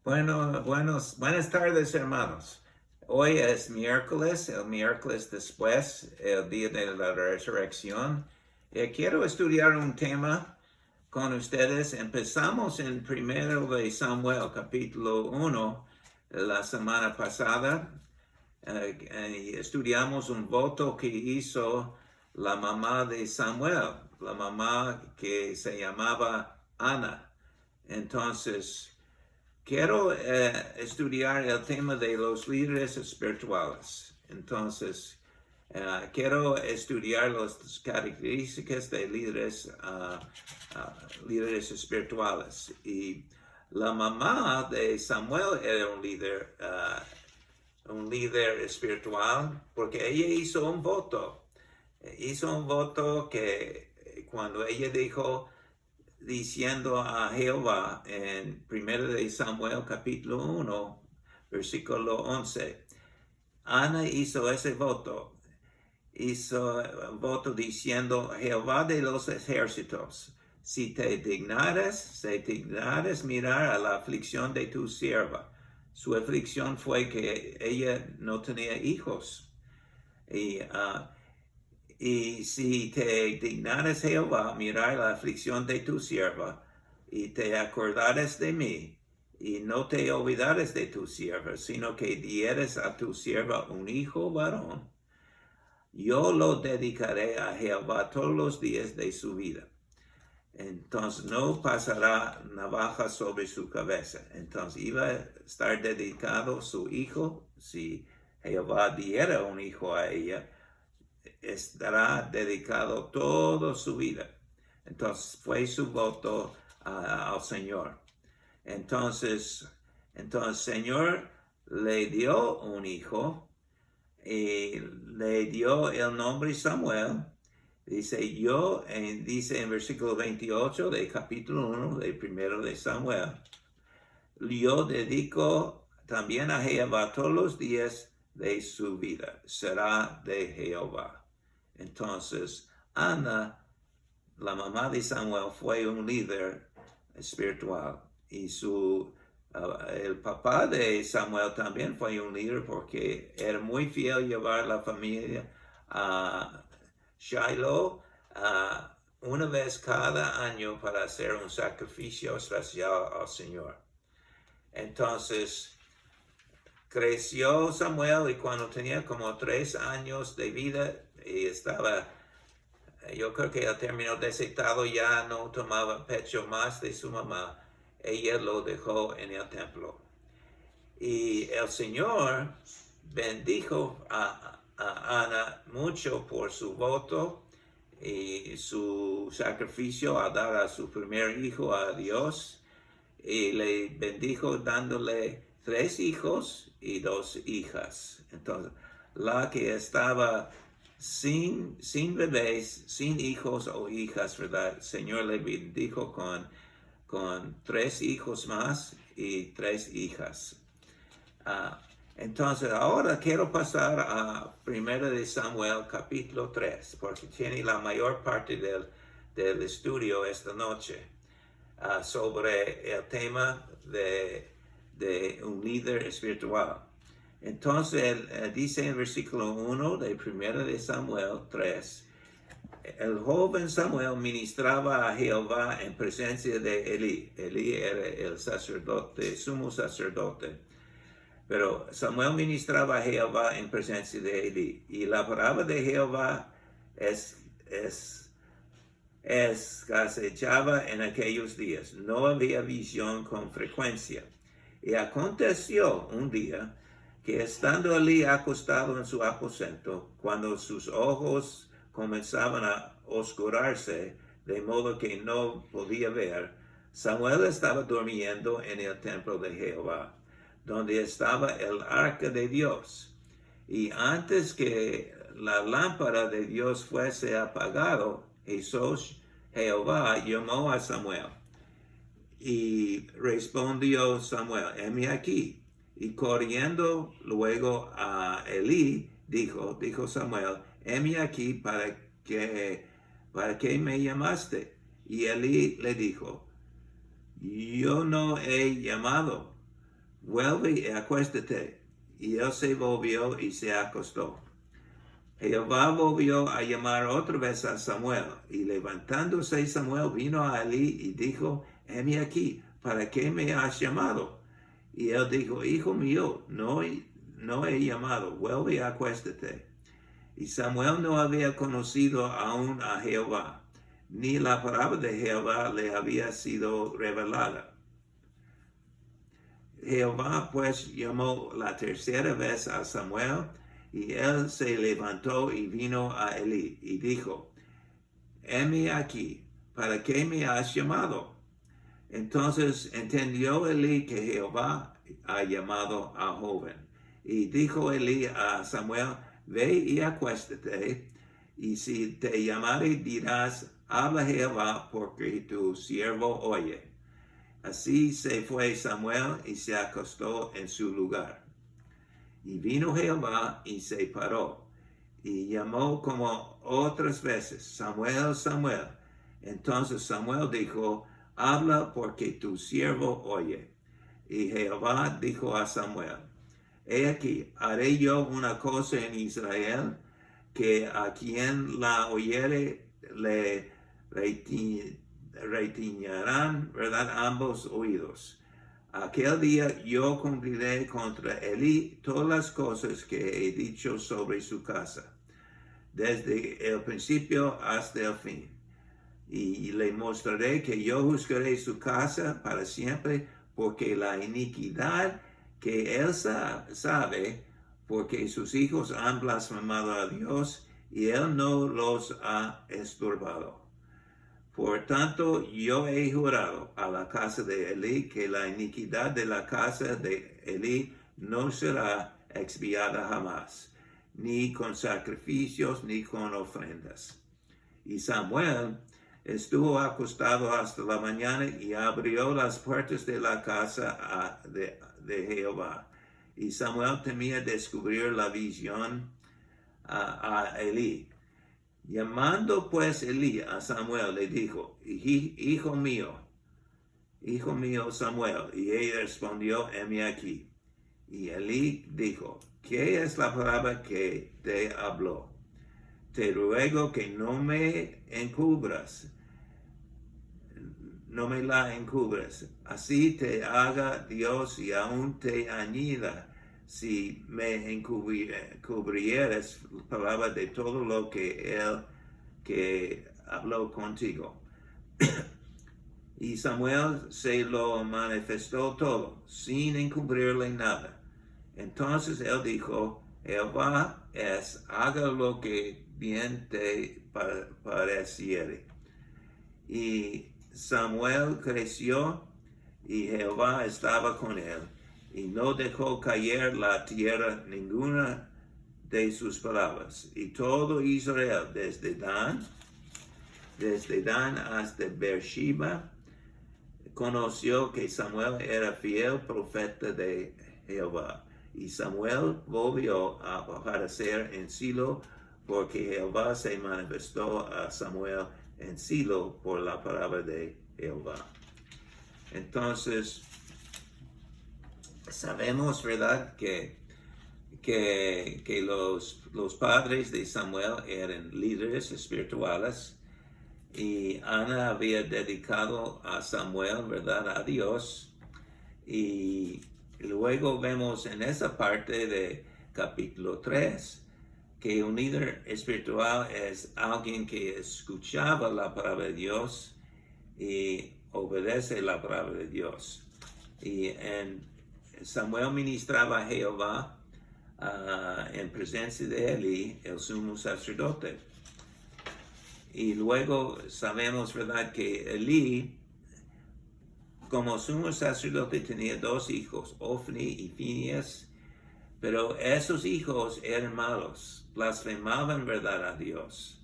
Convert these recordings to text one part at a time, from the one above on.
Buenas tardes, hermanos. Hoy es miércoles, el miércoles después, el día de la resurrección. Quiero estudiar un tema con ustedes. Empezamos en primero de Samuel, capítulo 1, la semana pasada. Estudiamos un voto que hizo la mamá de Samuel, la mamá que se llamaba Ana. Entonces, quiero estudiar el tema de los líderes espirituales. Entonces, quiero estudiar las características de líderes espirituales. Y la mamá de Samuel era un líder espiritual porque ella hizo un voto. Hizo un voto que cuando ella dijo, diciendo a Jehová en 1 de Samuel capítulo 1, versículo 11. Ana hizo ese voto. Hizo un voto diciendo, Jehová de los ejércitos, si te dignares mirar a la aflicción de tu sierva. Su aflicción fue que ella no tenía hijos. Y si te dignares, Jehová, mirar la aflicción de tu sierva, y te acordares de mí, y no te olvidares de tu sierva, sino que dieres a tu sierva un hijo varón, yo lo dedicaré a Jehová todos los días de su vida. Entonces no pasará navaja sobre su cabeza. Entonces iba a estar dedicado su hijo, si Jehová diera un hijo a ella, estará dedicado toda su vida. Entonces fue su voto al Señor. Entonces el Señor le dio un hijo y le dio el nombre Samuel. Dice en versículo 28 del capítulo 1 del primero de Samuel, yo dedico también a Jehová todos los días de su vida, será de Jehová. Entonces, Ana, la mamá de Samuel, fue un líder espiritual. Y el papá de Samuel también fue un líder porque era muy fiel llevar la familia a Shiloh una vez cada año para hacer un sacrificio especial al Señor. Entonces, creció Samuel y cuando tenía como 3 años de vida y yo creo que al término desatado ya no tomaba pecho más de su mamá, ella lo dejó en el templo. Y el Señor bendijo a Ana mucho por su voto y su sacrificio a dar a su primer hijo a Dios. Y le bendijo dándole 3 hijos y 2 hijas. Entonces, la que estaba sin bebés, sin hijos o hijas, ¿verdad? El Señor le bendijo con 3 hijos más y 3 hijas. Entonces, ahora quiero pasar a 1 de Samuel capítulo 3, porque tiene la mayor parte del estudio esta noche. Sobre el tema de un líder espiritual. Entonces, dice en versículo 1 de 1 de Samuel 3, el joven Samuel ministraba a Jehová en presencia de Elí. Elí era el sacerdote, sumo sacerdote. Pero Samuel ministraba a Jehová en presencia de Elí. Y la palabra de Jehová acechaba en aquellos días. No había visión con frecuencia. Y aconteció un día que estando Elí acostado en su aposento, cuando sus ojos comenzaban a oscurarse, de modo que no podía ver, Samuel estaba durmiendo en el templo de Jehová, donde estaba el arca de Dios. Y antes que la lámpara de Dios fuese apagado, Jehová llamó a Samuel. Y respondió Samuel, heme aquí. Y corriendo luego a Elí, dijo Samuel, heme aquí para que me llamaste. Y Elí le dijo, yo no he llamado, vuelve y acuéstate. Y él se volvió y se acostó. Jehová volvió a llamar otra vez a Samuel, y levantándose Samuel vino a Elí y dijo, heme aquí, ¿para qué me has llamado? Y él dijo, hijo mío, no he llamado, vuelve y acuéstate. Y Samuel no había conocido aún a Jehová, ni la palabra de Jehová le había sido revelada. Jehová pues llamó la tercera vez a Samuel, y él se levantó y vino a Elí, y dijo, heme aquí, ¿para qué me has llamado? Entonces entendió Elí que Jehová ha llamado a joven. Y dijo Elí a Samuel, ve y acuéstate, y si te llamare dirás, habla Jehová, porque tu siervo oye. Así se fue Samuel y se acostó en su lugar. Y vino Jehová y se paró, y llamó como otras veces, Samuel, Samuel. Entonces Samuel dijo, habla porque tu siervo oye. Y Jehová dijo a Samuel, he aquí, haré yo una cosa en Israel, que a quien la oyere le retiñarán, ¿verdad?, ambos oídos. Aquel día yo cumpliré contra Elí todas las cosas que he dicho sobre su casa, desde el principio hasta el fin. Y le mostraré que yo juzgaré su casa para siempre, porque la iniquidad que él sabe, porque sus hijos han blasfemado a Dios, y él no los ha estorbado. Por tanto, yo he jurado a la casa de Elí que la iniquidad de la casa de Elí no será expiada jamás, ni con sacrificios, ni con ofrendas. Y Samuel estuvo acostado hasta la mañana y abrió las puertas de la casa de Jehová. Y Samuel temía descubrir la visión a Elí. Llamando pues Elí a Samuel, le dijo, hijo mío Samuel. Y él respondió, heme aquí. Y Elí dijo, ¿qué es la palabra que te habló? Te ruego que no me la encubras. Así te haga Dios y aún te añada si me encubrieres palabra de todo lo que él que habló contigo. Y Samuel se lo manifestó todo, sin encubrirle nada. Entonces él dijo, Jehová haga lo que bien te pareciere. Y Samuel creció, y Jehová estaba con él, y no dejó caer la tierra ninguna de sus palabras. Y todo Israel, desde Dan hasta Beersheba, conoció que Samuel era fiel profeta de Jehová. Y Samuel volvió a aparecer en Silo, porque Jehová se manifestó a Samuel en Silo por la palabra de Jehová. Entonces, sabemos, ¿verdad?, que los padres de Samuel eran líderes espirituales, y Ana había dedicado a Samuel, ¿verdad?, a Dios. Y luego vemos en esa parte de capítulo 3 que un líder espiritual es alguien que escuchaba la palabra de Dios y obedece la palabra de Dios. Y Samuel ministraba a Jehová en presencia de Elí, el sumo sacerdote. Y luego sabemos, ¿verdad?, que Elí, como sumo sacerdote, tenía 2 hijos, Ofni y Fineas, pero esos hijos eran malos, blasfemaban, ¿verdad?, a Dios.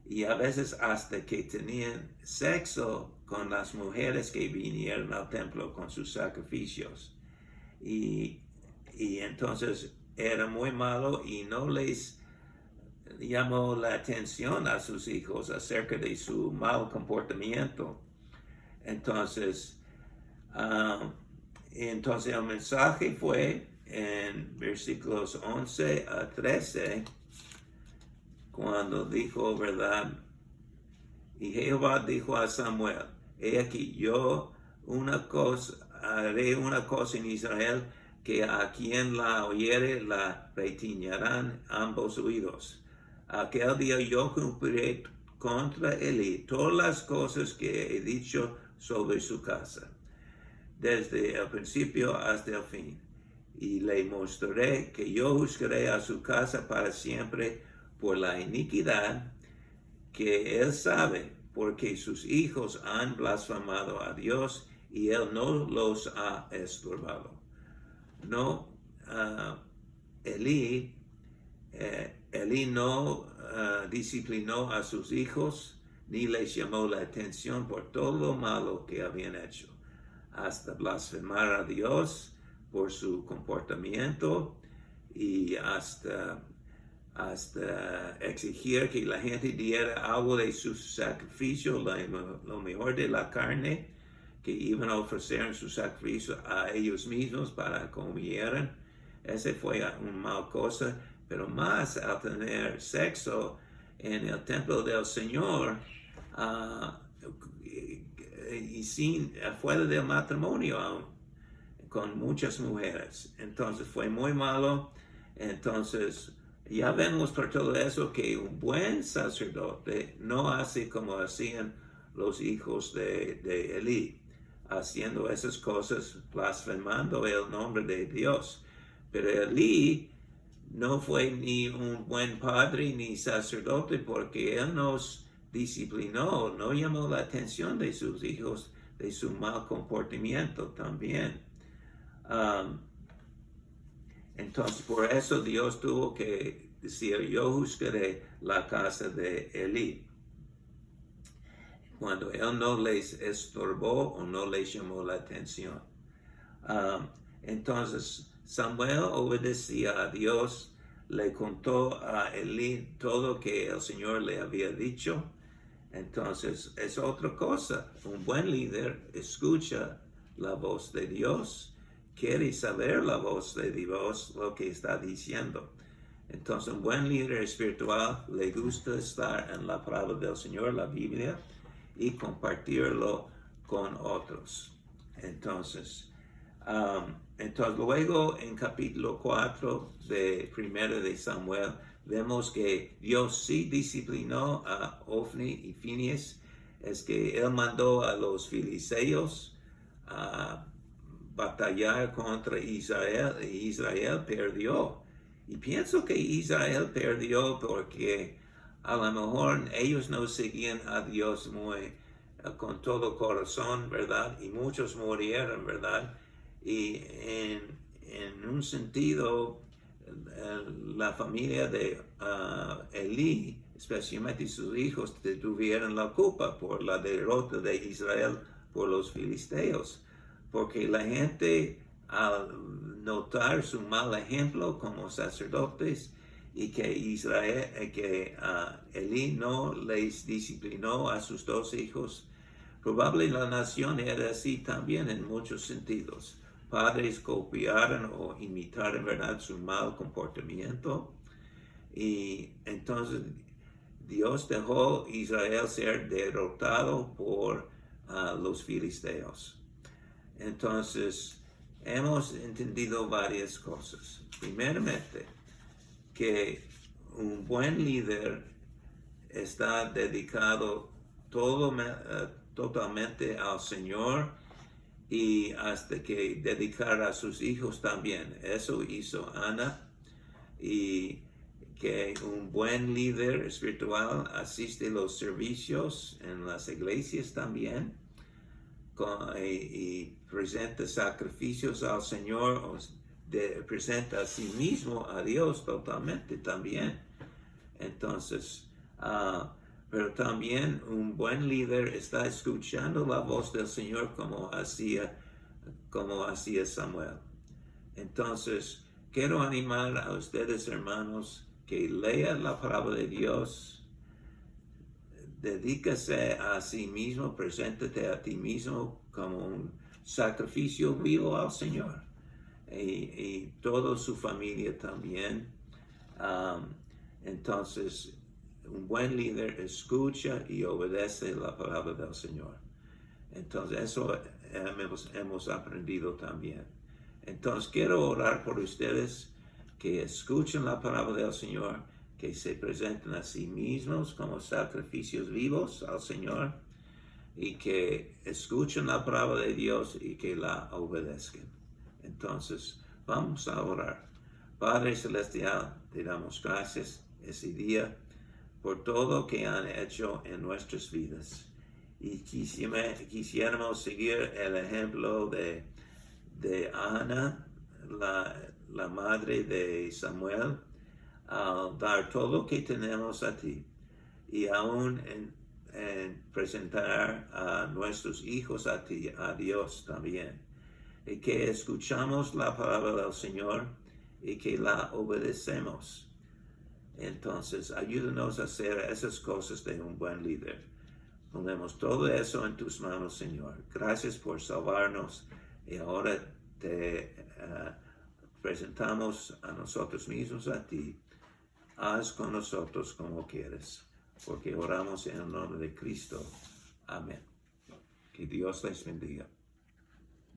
Y a veces hasta que tenían sexo con las mujeres que vinieron al templo con sus sacrificios. Y entonces era muy malo, y no les llamó la atención a sus hijos acerca de su mal comportamiento. Entonces, Entonces el mensaje fue en versículos 11 a 13, cuando dijo, ¿verdad? Y Jehová dijo a Samuel, he aquí yo haré una cosa en Israel, que a quien la oyere la retiñarán ambos oídos. Aquel día yo cumpliré contra Elí todas las cosas que he dicho sobre su casa, desde el principio hasta el fin. Y le mostraré que yo juzgaré a su casa para siempre por la iniquidad que él sabe, porque sus hijos han blasfemado a Dios y él no los ha estorbado. No, Elí no disciplinó a sus hijos ni les llamó la atención por todo lo malo que habían hecho, hasta blasfemar a Dios por su comportamiento y hasta exigir que la gente diera algo de su sacrificio, lo mejor de la carne, que iban a ofrecer en su sacrificio a ellos mismos para que comieran. Ese fue una mala cosa, pero más al tener sexo en el templo del Señor y fuera del matrimonio con muchas mujeres. Entonces fue muy malo. Entonces ya vemos por todo eso que un buen sacerdote no hace como hacían los hijos de Elí, haciendo esas cosas, blasfemando el nombre de Dios. Pero Elí no fue ni un buen padre ni sacerdote, porque él nos disciplinó, no llamó la atención de sus hijos de su mal comportamiento también. Entonces por eso Dios tuvo que decir, yo juzgaré la casa de Elí, cuando él no les estorbó o no les llamó la atención. Entonces Samuel obedecía a Dios, le contó a Elí todo lo que el Señor le había dicho. Entonces es otra cosa. Un buen líder escucha la voz de Dios, quiere saber la voz de Dios, lo que está diciendo. Entonces un buen líder espiritual le gusta estar en la palabra del Señor, la Biblia, y compartirlo con otros. Entonces luego en capítulo 4 de 1 de Samuel, vemos que Dios sí disciplinó a Ofni y Fineas. Es que él mandó a los filisteos a batallar contra Israel, y Israel perdió. Y pienso que Israel perdió porque a lo mejor ellos no seguían a Dios con todo corazón, ¿verdad? Y muchos murieron, ¿verdad? Y en un sentido, la familia de Elí, especialmente sus hijos, tuvieron la culpa por la derrota de Israel por los filisteos, porque la gente, al notar su mal ejemplo como sacerdotes y que Elí no les disciplinó a sus dos hijos, probablemente la nación era así también en muchos sentidos. Padres copiaron o imitaron, ¿verdad?, su mal comportamiento. Y entonces Dios dejó a Israel ser derrotado por los filisteos. Entonces hemos entendido varias cosas. Primeramente, que un buen líder está dedicado totalmente al Señor, y hasta que dedicar a sus hijos también. Eso hizo Ana, y que un buen líder espiritual asiste a los servicios en las iglesias también, y presenta sacrificios al Señor, presenta a sí mismo a Dios totalmente también. Entonces, pero también un buen líder está escuchando la voz del Señor como hacía Samuel. Entonces, quiero animar a ustedes, hermanos, que lean la palabra de Dios, dedícase a sí mismo, preséntate a ti mismo como un sacrificio vivo al Señor. Y toda su familia también. Entonces, un buen líder escucha y obedece la palabra del Señor. Entonces, eso hemos aprendido también. Entonces, quiero orar por ustedes que escuchen la palabra del Señor, que se presenten a sí mismos como sacrificios vivos al Señor y que escuchen la palabra de Dios y que la obedezcan. Entonces, vamos a orar. Padre Celestial, te damos gracias ese día por todo que han hecho en nuestras vidas. Y quisiéramos seguir el ejemplo de Ana, la madre de Samuel, al dar todo lo que tenemos a ti y aún en presentar a nuestros hijos a ti, a Dios también. Y que escuchamos la palabra del Señor y que la obedecemos. Entonces, ayúdanos a hacer esas cosas de un buen líder. Ponemos todo eso en tus manos, Señor. Gracias por salvarnos y ahora te presentamos a nosotros mismos a ti. Haz con nosotros como quieres, porque oramos en el nombre de Cristo. Amén. Que Dios les bendiga.